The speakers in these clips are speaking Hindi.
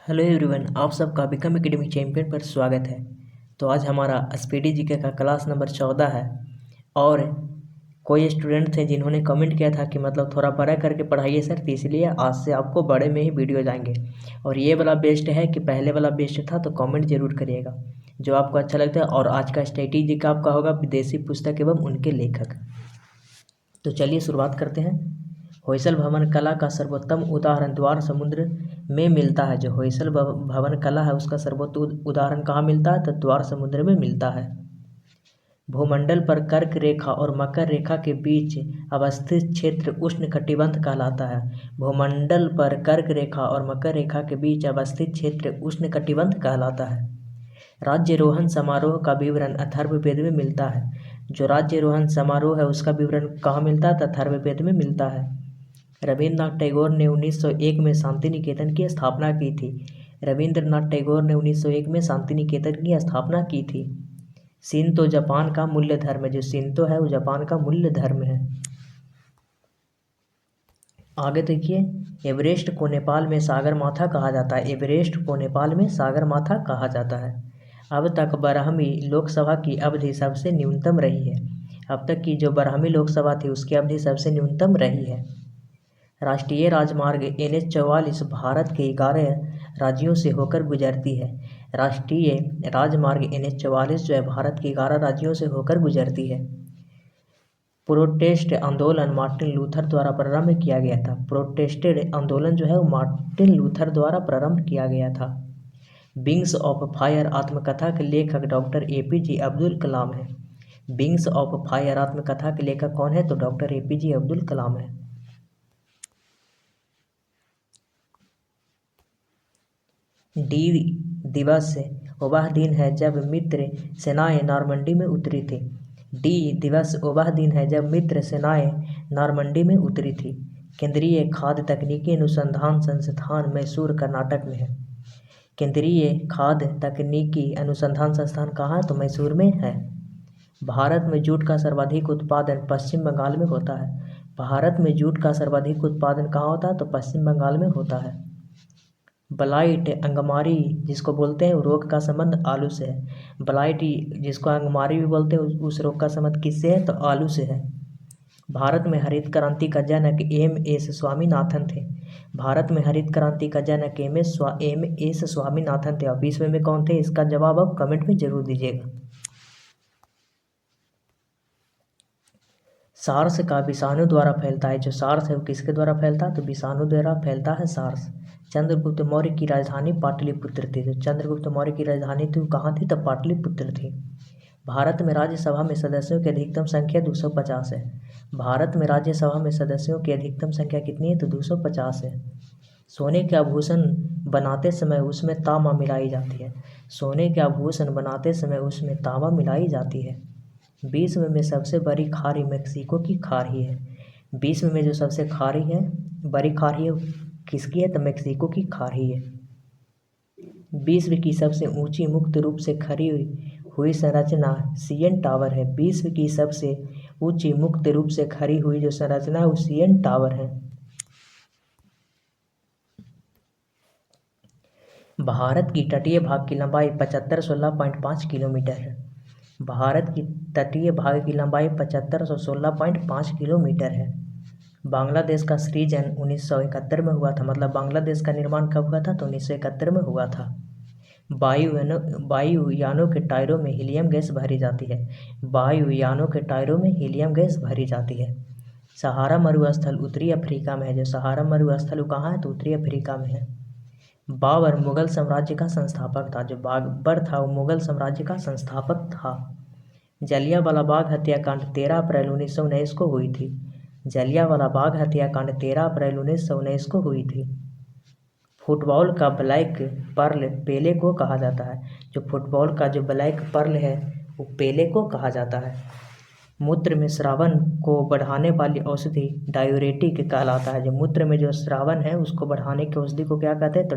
हेलो एवरीवन, आप सबका बिकम एकेडमी चैंपियन पर स्वागत है। तो आज हमारा स्पीडी जीके का क्लास नंबर 14 है। और कोई स्टूडेंट थे जिन्होंने कमेंट किया था कि मतलब थोड़ा बड़ा करके पढ़ाइए सर, तो इसलिए आज से आपको बड़े में ही वीडियो जाएंगे। और ये वाला बेस्ट है कि पहले वाला बेस्ट था, तो कमेंट जरूर करिएगा जो आपको अच्छा लगता है। और आज का स्ट्रेटेजी का आपका होगा विदेशी पुस्तक एवं उनके लेखक। तो चलिए शुरुआत करते हैं। होयसल भवन कला का सर्वोत्तम उदाहरण द्वार समुद्र में मिलता है। जो होयसल भवन कला है उसका सर्वोत्तम उदाहरण कहाँ मिलता है? तो द्वार समुद्र में मिलता है। भूमंडल पर कर्क रेखा और मकर रेखा के बीच अवस्थित क्षेत्र उष्णकटिबंध कहलाता है। भूमंडल पर कर्क रेखा और मकर रेखा के बीच अवस्थित क्षेत्र उष्णकटिबंध कहलाता है। राज्यारोहण समारोह का विवरण अथर्ववेद में मिलता है। जो राज्यारोहण समारोह है उसका विवरण कहाँ मिलता है? तो अथर्ववेद में मिलता है। रविन्द्रनाथ टैगोर ने 1901 में शांति निकेतन की स्थापना की थी। रविंद्रनाथ टैगोर ने 1901 में शांति निकेतन की स्थापना की थी। शिंतो जापान का मूल्य धर्म है। जो शिंतो है वो जापान का मूल्य धर्म है। आगे देखिए, एवरेस्ट को नेपाल में सागरमाथा कहा जाता है। एवरेस्ट को नेपाल में सागरमाथा कहा जाता है। अब तक 12वीं लोकसभा की अवधि सबसे न्यूनतम रही है। अब तक की जो 12वीं लोकसभा थी उसकी अवधि सबसे न्यूनतम रही है। राष्ट्रीय राजमार्ग NH-44 भारत के 11 राज्यों से होकर गुजरती है। राष्ट्रीय राजमार्ग NH-44 जो है भारत के 11 राज्यों से होकर गुजरती है। प्रोटेस्ट आंदोलन मार्टिन लूथर द्वारा प्रारंभ किया गया था। प्रोटेस्टेड आंदोलन जो है वो मार्टिन लूथर द्वारा प्रारंभ किया गया था। विंग्स ऑफ फायर आत्मकथा के लेखक डॉक्टर APJ अब्दुल कलाम है। विंग्स ऑफ फायर आत्मकथा के लेखक कौन है? तो डॉक्टर APJ अब्दुल कलाम है। डी दिवस वह दिन है जब मित्र सेनाएं नॉर्मंडी में उतरी थी। डी दिवस वह दिन है जब मित्र सेनाएं नॉर्मंडी में उतरी थी। केंद्रीय खाद्य तकनीकी अनुसंधान संस्थान मैसूर कर्नाटक में है। केंद्रीय खाद्य तकनीकी अनुसंधान संस्थान कहाँ है? तो मैसूर में है। भारत में जूट का सर्वाधिक उत्पादन पश्चिम बंगाल में होता है। भारत में जूट का सर्वाधिक उत्पादन कहाँ होता है? तो पश्चिम बंगाल में होता है। ब्लाइट अंगमारी जिसको बोलते हैं रोग का संबंध आलू से है। ब्लाइट जिसको अंगमारी भी बोलते हैं उस रोग का संबंध किससे है? तो आलू से है। भारत में हरित क्रांति का जनक MS स्वामीनाथन थे। भारत में हरित क्रांति का जनक MS स्वामीनाथन थे। और विश्व में कौन थे? इसका जवाब आप कमेंट में जरूर दीजिएगा। सार्स का विषाणु द्वारा फैलता है। जो सार्स है वो किसके द्वारा फैलता है? तो विषाणु द्वारा फैलता है सार्स। चंद्रगुप्त मौर्य की राजधानी पाटलिपुत्र थी। जो चंद्रगुप्त मौर्य की राजधानी थी वो कहाँ थी? तो पाटलिपुत्र थी। भारत में राज्यसभा में सदस्यों की अधिकतम संख्या 250 है। भारत में राज्यसभा में सदस्यों की अधिकतम संख्या कितनी है? तो 250 है। सोने के आभूषण बनाते समय उसमें तांबा मिलाई जाती है। सोने के आभूषण बनाते समय उसमें तांबा मिलाई जाती है। विश्व में सबसे बड़ी खाड़ी मेक्सिको की खाड़ी है। विश्व में जो सबसे खाड़ी है, बड़ी खाड़ी है, किसकी है? तो मेक्सिको की खाड़ी है। विश्व की सबसे ऊंची मुक्त रूप से खड़ी हुई संरचना CN टावर है। विश्व की सबसे ऊंची मुक्त रूप से खड़ी हुई जो संरचना है वो CN टावर है। भारत की तटीय भाग की लंबाई 7516.5 किलोमीटर है। भारत की तटीय भाग की लंबाई 7516.5 किलोमीटर है। बांग्लादेश का सृजन 1971 में हुआ था। मतलब बांग्लादेश का निर्माण कब हुआ था? तो 1971 में हुआ था। वायुयानों के टायरों में हीलियम गैस भरी जाती है। वायुयानों के टायरों में हीलियम गैस भरी जाती है। सहारा मरुस्थल उत्तरी अफ्रीका में है। जो सहारा मरुस्थल कहाँ है? तो उत्तरी अफ्रीका में है। बाबर मुगल साम्राज्य का संस्थापक था। जो बाबर था वो मुगल साम्राज्य का संस्थापक था। जलियांवाला बाग हत्याकांड 13 अप्रैल 1919 को हुई थी। जलियांवाला बाग हत्याकांड 13 अप्रैल 1919 को हुई थी। फुटबॉल का ब्लैक पर्ल पेले को कहा जाता है। जो फुटबॉल का जो ब्लैक पर्ल है वो पेले को कहा जाता है। मूत्र में स्रावन को बढ़ाने वाली औषधि डायूरेटिक कहलाता है। जो मूत्र में जो स्रावन है उसको बढ़ाने की औषधि को क्या कहते हैं? तो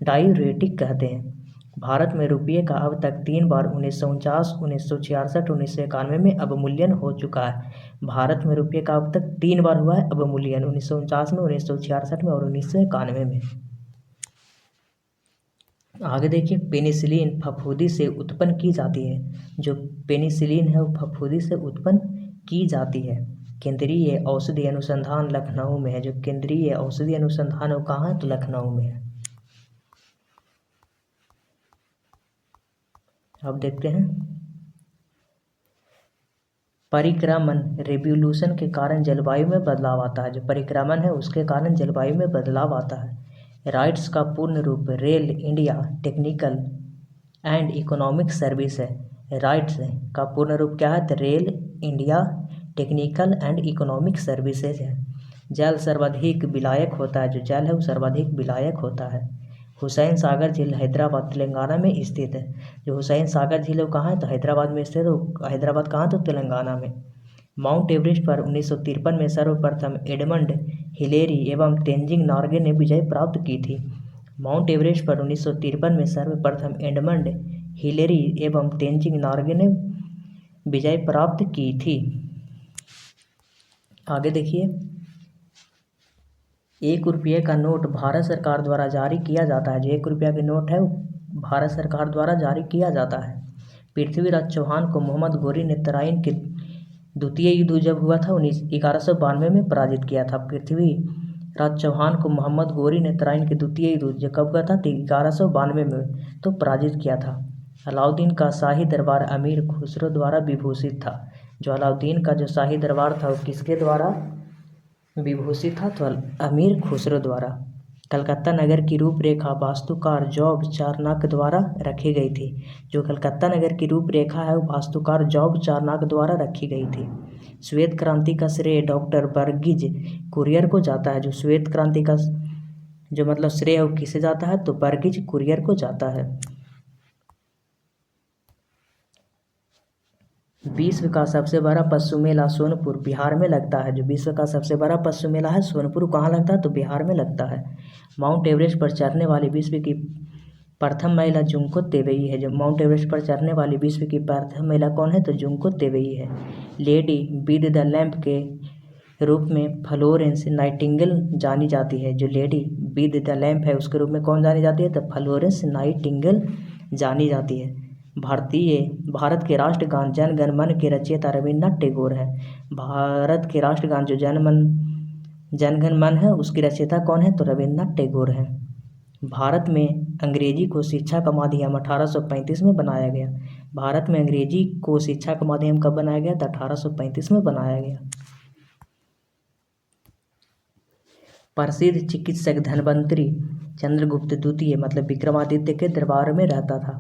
डायूरेटिक कहते हैं। भारत में रुपये का अब तक 3 बार 1949, 1966, 1991 में अवमूल्यन हो चुका है। भारत में रुपये का अब तक 3 बार हुआ है अवमूल्यन, 1949 में, 1966 में और 1991 में। आगे देखिए, पेनिसिलिन फफूंदी से उत्पन्न की जाती है। जो पेनिसिलिन है वो फफूंदी से उत्पन्न की जाती है। केंद्रीय औषधि अनुसंधान लखनऊ में है। जो केंद्रीय औषधि अनुसंधान है वो कहाँ है, तो लखनऊ में है। अब देखते हैं, परिक्रमण रिवॉल्यूशन के कारण जलवायु में बदलाव आता है। जो परिक्रमण है उसके कारण जलवायु में बदलाव आता है। राइट्स का पूर्ण रूप rail India technical and economic service है। राइट्स का पूर्ण रूप क्या है, तो rail India technical and economic services है। जल सर्वाधिक विलायक होता है। जो जल है वो सर्वाधिक विलायक होता है। हुसैन सागर झील हैदराबाद तेलंगाना में स्थित है। जो हुसैन सागर झील है वो कहाँ है, तो हैदराबाद में स्थित है। हैदराबाद कहाँ, तो तेलंगाना में। माउंट एवरेस्ट पर 1953 में सर्वप्रथम एडमंड हिलेरी एवं तेंजिंग नॉर्गे ने विजय प्राप्त की थी। माउंट एवरेस्ट पर 1953 में सर्वप्रथम एडमंड हिलेरी एवं तेंजिंग नॉर्गे ने विजय प्राप्त की थी। आगे देखिए, 1 रुपये का नोट भारत सरकार द्वारा जारी किया जाता है। जो 1 रुपया के नोट है वो भारत सरकार द्वारा जारी किया जाता है। पृथ्वीराज चौहान को मोहम्मद गोरी ने तराइन के द्वितीय युद्ध जब हुआ था 1192 में पराजित किया था। पृथ्वीराज चौहान को मोहम्मद गोरी ने तराइन के द्वितीय युद्ध जो कब हुआ था, 1192 में तो पराजित किया था। अलाउद्दीन का शाही दरबार अमीर खुसरो द्वारा विभूषित था। जो अलाउद्दीन का जो शाही दरबार था वो किसके द्वारा विभूषित था, तो अमीर खुसरो द्वारा। कलकत्ता नगर की रूपरेखा वास्तुकार जॉब चारनाक द्वारा रखी गई थी। जो कलकत्ता नगर की रूपरेखा है वो वास्तुकार जॉब चारनाक द्वारा रखी गई थी। श्वेत क्रांति का श्रेय डॉक्टर वर्गीज कुरियन को जाता है। जो श्वेत क्रांति का जो मतलब श्रेय वो किसे जाता है, तो वर्गीज कुरियन को जाता है। विश्व का सबसे बड़ा पशु मेला सोनपुर बिहार में लगता है। जो विश्व का सबसे बड़ा पशु मेला है सोनपुर कहाँ लगता है, तो बिहार में लगता है। माउंट एवरेस्ट पर चढ़ने वाली विश्व की प्रथम महिला जुंको तेवेई है। जो माउंट एवरेस्ट पर चढ़ने वाली विश्व की प्रथम महिला कौन है, तो जुंको तेवेई है। लेडी विद द लैम्प के रूप में फ्लोरेंस नाइटिंगेल जानी जाती है। जो लेडी विद द लैम्प है उसके रूप में कौन जानी जाती है, तो फ्लोरेंस नाइटिंगेल जानी जाती है। भारत के राष्ट्रगान जन गण मन के रचयिता रविन्द्रनाथ टैगोर है। भारत के राष्ट्रगान जो जन गण मन है उसकी रचयिता कौन है, तो रविन्द्रनाथ टैगोर है। भारत में अंग्रेजी को शिक्षा का माध्यम 1835 में बनाया गया। भारत में अंग्रेजी को शिक्षा का माध्यम कब बनाया गया, तो 1835 में बनाया गया। प्रसिद्ध चिकित्सक धन्वंतरि चंद्रगुप्त द्वितीय मतलब विक्रमादित्य के दरबार में रहता था।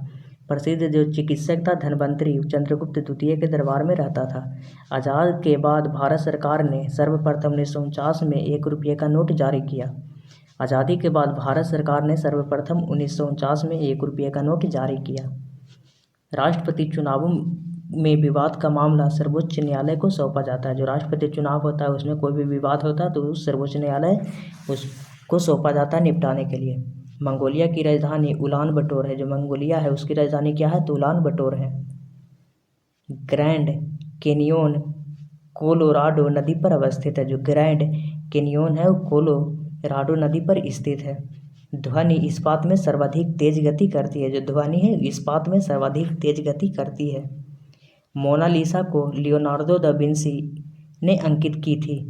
प्रसिद्ध जो चिकित्सक था धन्वंतरि चंद्रगुप्त द्वितीय के दरबार में रहता था। आज़ाद के बाद भारत सरकार ने सर्वप्रथम 1949 में 1 रुपये का नोट जारी किया। आज़ादी के बाद भारत सरकार ने सर्वप्रथम 1949 में 1 रुपये का नोट जारी किया। राष्ट्रपति चुनावों में विवाद का मामला सर्वोच्च न्यायालय को सौंपा जाता है। जो राष्ट्रपति चुनाव होता है उसमें कोई भी विवाद होता है तो सर्वोच्च न्यायालय उसको सौंपा जाता है निपटाने के लिए। मंगोलिया की राजधानी उलान बटोर है। जो मंगोलिया है उसकी राजधानी क्या है, तो उलान बटोर है। ग्रैंड कैनियोन कोलोराडो नदी पर अवस्थित है। जो ग्रैंड कैनियोन है वो कोलोराडो नदी पर स्थित है। ध्वनि इस्पात में सर्वाधिक तेज गति करती है। जो ध्वनि है इस्पात में सर्वाधिक तेज गति करती है। मोनालिसा को लियोनार्दो दा विंसी ने अंकित की थी।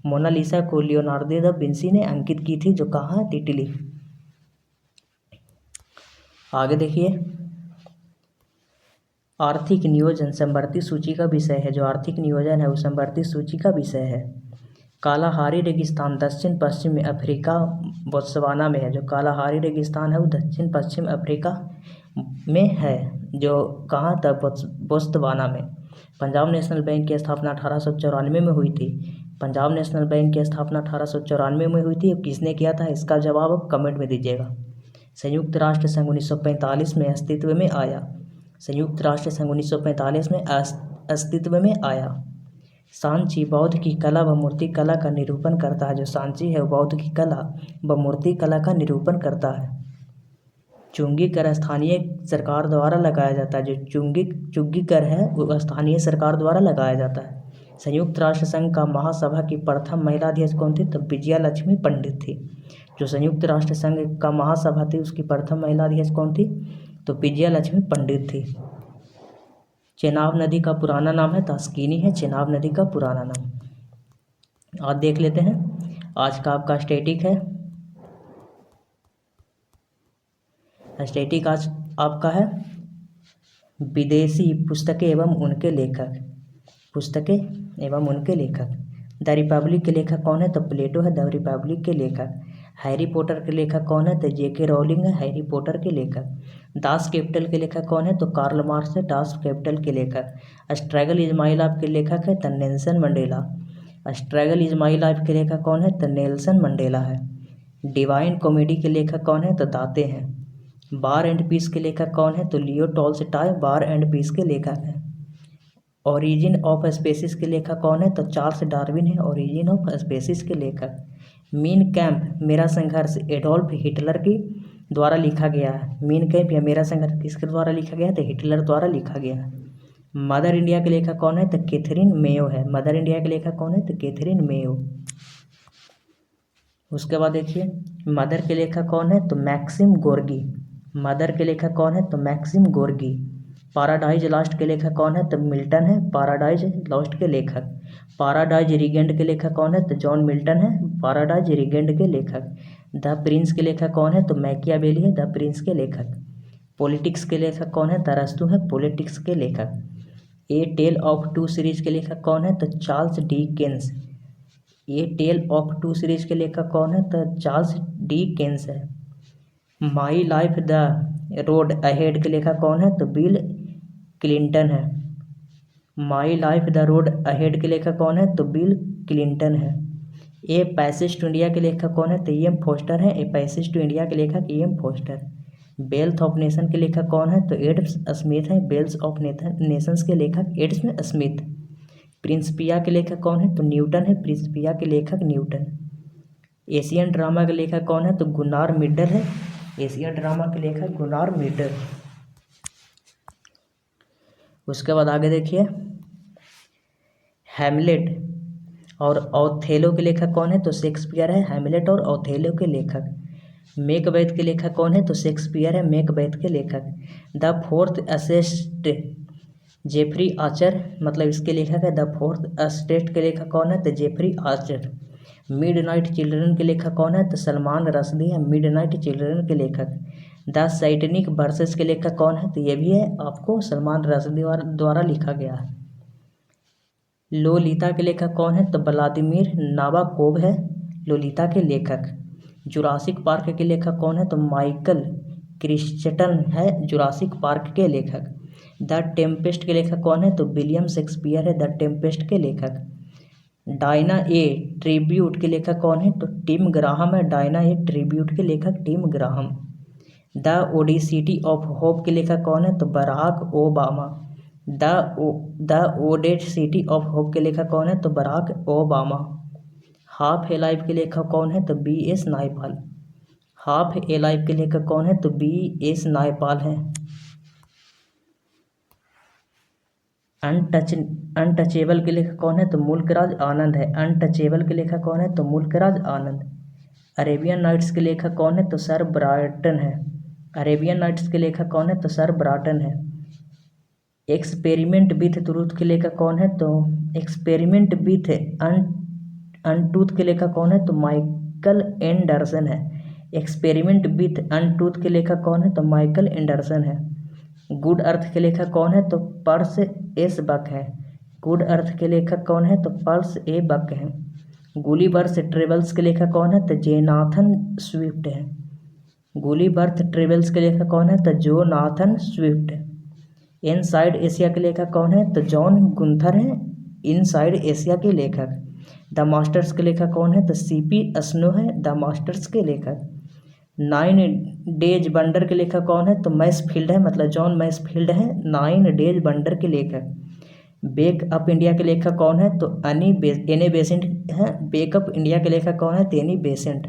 मोनालिसा को लियोनार्दो दा विंसी ने अंकित की थी, जो कहाँ है, इटली। आगे देखिए, आर्थिक नियोजन समवर्ती सूची का विषय है। जो आर्थिक नियोजन है वो समवर्ती सूची का विषय है। कालाहारी रेगिस्तान दक्षिण पश्चिम अफ्रीका बोत्सवाना में है। जो कालाहारी रेगिस्तान है वो दक्षिण पश्चिम अफ्रीका में है। जो कहाँ था, बोत्सवाना में। पंजाब नेशनल बैंक की स्थापना 1894 में हुई थी। पंजाब नेशनल बैंक की स्थापना 1894 में हुई थी। किसने किया था, इसका जवाब आप कमेंट में दीजिएगा। संयुक्त राष्ट्र संघ 1945 में अस्तित्व में आया। संयुक्त राष्ट्र संघ 1945 में अस्तित्व में आया। सांची बौद्ध की कला व मूर्ति कला का निरूपण करता है। जो सांची है वो बौद्ध की कला व मूर्ति कला का निरूपण करता है। चुंगी कर स्थानीय सरकार द्वारा लगाया जाता है। जो चुंगी कर है वो स्थानीय सरकार द्वारा लगाया जाता है। संयुक्त राष्ट्र संघ का महासभा की प्रथम महिला अध्यक्ष कौन थी, तो विजया लक्ष्मी पंडित थी। जो संयुक्त राष्ट्र संघ का महासभा थी उसकी प्रथम महिला अध्यक्ष कौन थी? तो विजया लक्ष्मी पंडित थी। चेनाब नदी का पुराना नाम है तास्किनी है चेनाब नदी का पुराना नाम। आज देख लेते हैं आज का आपका स्टैटिक है। स्टैटिक आज आपका है विदेशी पुस्तकें एवं उनके लेखक। पुस्तकें एवं उनके लेखक। द रिपब्लिक के लेखक कौन है? तो प्लेटो है द रिपब्लिक के लेखक। हैरी पॉटर के लेखक कौन है? तो जेके रॉलिंग है हैरी पॉटर के लेखक। दास कैपिटल के लेखक कौन है? तो कार्ल मार्क्स है दास कैपिटल के लेखक। स्ट्रगल इज माई लाइफ के लेखक है तो Nelson Mandela. Struggle is my life के लेखक कौन है? तो नेल्सन मंडेला है। डिवाइन कॉमेडी के लेखक कौन है? तो दाते हैं। वार एंड पीस के लेखक कौन है? तो Leo Tolstoy War and Peace के लेखक हैं। ओरिजिन ऑफ स्पेसिस के लेखक कौन है? तो चार्ल्स डार्विन है ओरिजिन ऑफ स्पेसिस के लेखक। मीन कैंप मेरा संघर्ष एडोल्फ हिटलर की द्वारा लिखा गया है। मीन कैंप या मेरा संघर्ष किसके द्वारा लिखा गया है? तो हिटलर द्वारा लिखा गया है। मदर इंडिया के लेखक कौन है? तो कैथरीन मेयो है। मदर इंडिया के लेखक कौन है? तो कैथरीन मेयो। उसके बाद देखिए मदर के लेखक कौन है? तो मैक्सिम गोर्गी। मदर के लेखक कौन है? तो मैक्सिम गोर्गी। पैराडाइज लॉस्ट के लेखक कौन है? तो मिल्टन है पैराडाइज लॉस्ट के लेखक। पैराडाइज रिगेंड के लेखक कौन है? तो जॉन मिल्टन है पैराडाइज रिगेंड के लेखक। द प्रिंस के लेखक कौन है? तो मैकियावेली है द प्रिंस के लेखक। पॉलिटिक्स के लेखक कौन है? तरस्तु है पॉलिटिक्स के लेखक। A Tale of Two Cities के लेखक कौन है? तो Charles Dickens. A Tale of Two Cities के लेखक कौन है? तो चार्ल्स डिकेंस है। My Life the Road Ahead के लेखक कौन है? तो बिल क्लिंटन है। My Life the Road Ahead के लेखक कौन है? तो बिल क्लिंटन है। ए पैसेज टू इंडिया के लेखक कौन है? तो एम फोस्टर है। ए पैसेज टू इंडिया के लेखक M Forster. Wealth of Nation के लेखक कौन है? तो एडम स्मिथ है वेल्थ ऑफ नेशंस के लेखक एडम स्मिथ। प्रिंसिपिया के लेखक कौन है? तो न्यूटन है प्रिंसिपिया के लेखक न्यूटन। एशियन ड्रामा के लेखक कौन है? तो गुनार मिडल है एशियन ड्रामा के लेखक गुनार मिडल। उसके बाद आगे देखिए हैमलेट और ओथेलो के लेखक कौन है? तो शेक्सपियर है हैमलेट और ओथेलो के लेखक। मैकबेथ के लेखक कौन है? तो शेक्सपियर है मैकबेथ के लेखक। The Fourth Estate Jeffrey Archer मतलब इसके लेखक है। द फोर्थ एस्टेट के लेखक कौन है? तो जेफरी आर्चर। मिडनाइट चिल्ड्रन के लेखक कौन है? तो सलमान रश्दी है मिडनाइट चिल्ड्रन के लेखक। द सैटनिक वर्सेस के लेखक कौन है? तो ये भी है आपको सलमान रश्दी द्वारा लिखा गया है। लोलिता के लेखक कौन है? तो व्लादिमीर नाबाकोव है लोलिता के लेखक। जुरासिक पार्क के लेखक कौन है? तो माइकल क्रिस्टन है जुरासिक पार्क के लेखक। द टेम्पेस्ट के लेखक कौन है? तो विलियम शेक्सपियर है द टेम्पेस्ट के लेखक। डायना ए ट्रिब्यूट के लेखक कौन है? तो टिम ग्राहम है डायना ए ट्रिब्यूट के लेखक Tim Graham. The audacity of hope के लेखक कौन है? तो Barack Obama. The audacity of hope के लेखक कौन है? तो Barack Obama. Half a life के लेखक कौन है? तो B S Naipaul. Half a life के लेखक कौन है? तो बी एस नायपाल है। अनटचेबल के लेखक कौन है? तो मुल्कराज आनंद है अनटचेबल के लेखक कौन है? तो मुल्कराज आनंद। अरेबियन नाइट्स के लेखक कौन है? तो सर ब्राटन है अरेबियन नाइट्स के लेखक कौन है? तो सर ब्राटन है। एक्सपेरिमेंट विथ ट्रूथ के लेखक कौन है? तो एक्सपेरिमेंट विथ अनटूथ के लेखक कौन है? तो माइकल एंडरसन है। एक्सपेरिमेंट विथ अनटूथ के लेखक कौन है? तो माइकल एंडरसन है। गुड अर्थ के लेखक कौन है? तो पर्स एस बक है। गुड अर्थ के लेखक कौन है? तो पर्स ए बक है। गुलिवर्थ ट्रेवल्स के लेखक कौन है? तो जेनाथन स्विफ्ट है। गुलिवर्थ ट्रेवल्स के लेखक कौन है? तो जोनाथन स्विफ्ट। इनसाइड एशिया के लेखक कौन है? तो जॉन गुंथर है इनसाइड एशिया के लेखक। द मास्टर्स के लेखक कौन है? तो सीपी स्नो है द मास्टर्स के लेखक। 9 डेज वंडर के लेखक कौन है? तो मैसफील्ड है मतलब जॉन मैसफील्ड है 9 डेज वंडर के लेखक। बेक अप इंडिया के लेखक कौन है? तो एनी बेसेंट है। बेकअप इंडिया के लेखक कौन है? तो एनी बेसेंट।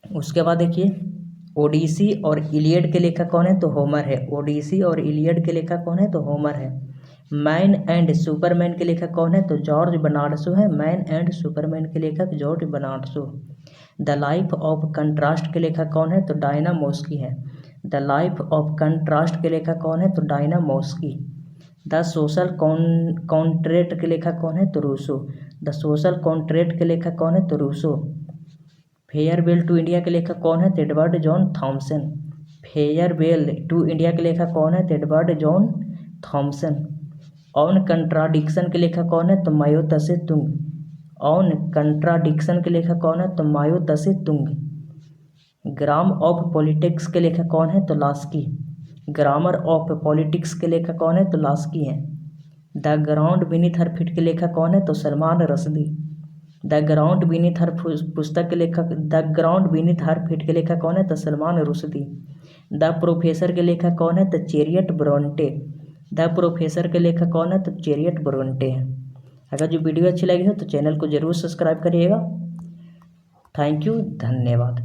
उसके बाद देखिए ओडिसी और इलियड के लेखक कौन है? तो होमर है। ओडिसी और इलियड के लेखक कौन है? तो होमर है। मैन एंड सुपरमैन के लेखक कौन है? तो जॉर्ज बर्नार्ड शो है मैन एंड सुपरमैन के लेखक George Bernard Shaw. The Life of Contrast के लेखक कौन है? तो डायना मॉस्की है। द लाइफ ऑफ कंट्रास्ट के लेखक कौन है? तो डायना मॉस्की। द सोशल कॉन्ट्रैक्ट के लेखक कौन है? तो रूसो। द सोशल कॉन्ट्रैक्ट के लेखक कौन है? तो रूसो। फेयरवेल टू इंडिया के लेखक कौन है? तो Edward John Thomson. Farewell to India के लेखक कौन है? तो Edward John Thomson. On Contradiction के लेखक कौन है? तो माओ त्से तुंग। ऑन कंट्राडिक्शन के लेखक कौन है? तो माओ त्से तुंग। ग्राम ऑफ पॉलिटिक्स के लेखक कौन है? तो लास्की। ग्रामर ऑफ पॉलिटिक्स के लेखक कौन है? तो लास्की है। The ground beneath her feet के लेखक कौन है? तो Salman Rushdie. The ground beneath हर पुस्तक के लेखक the ground beneath her feet के लेखक कौन है? तो सलमान रुश्दी। द प्रोफेसर के लेखक कौन है? तो चेरियट ब्रोंटे। द प्रोफेसर के लेखक कौन है? तो चेरियट ब्रोंटे है। अगर जो वीडियो अच्छी लगी हो तो चैनल को ज़रूर सब्सक्राइब करिएगा। थैंक यू, धन्यवाद।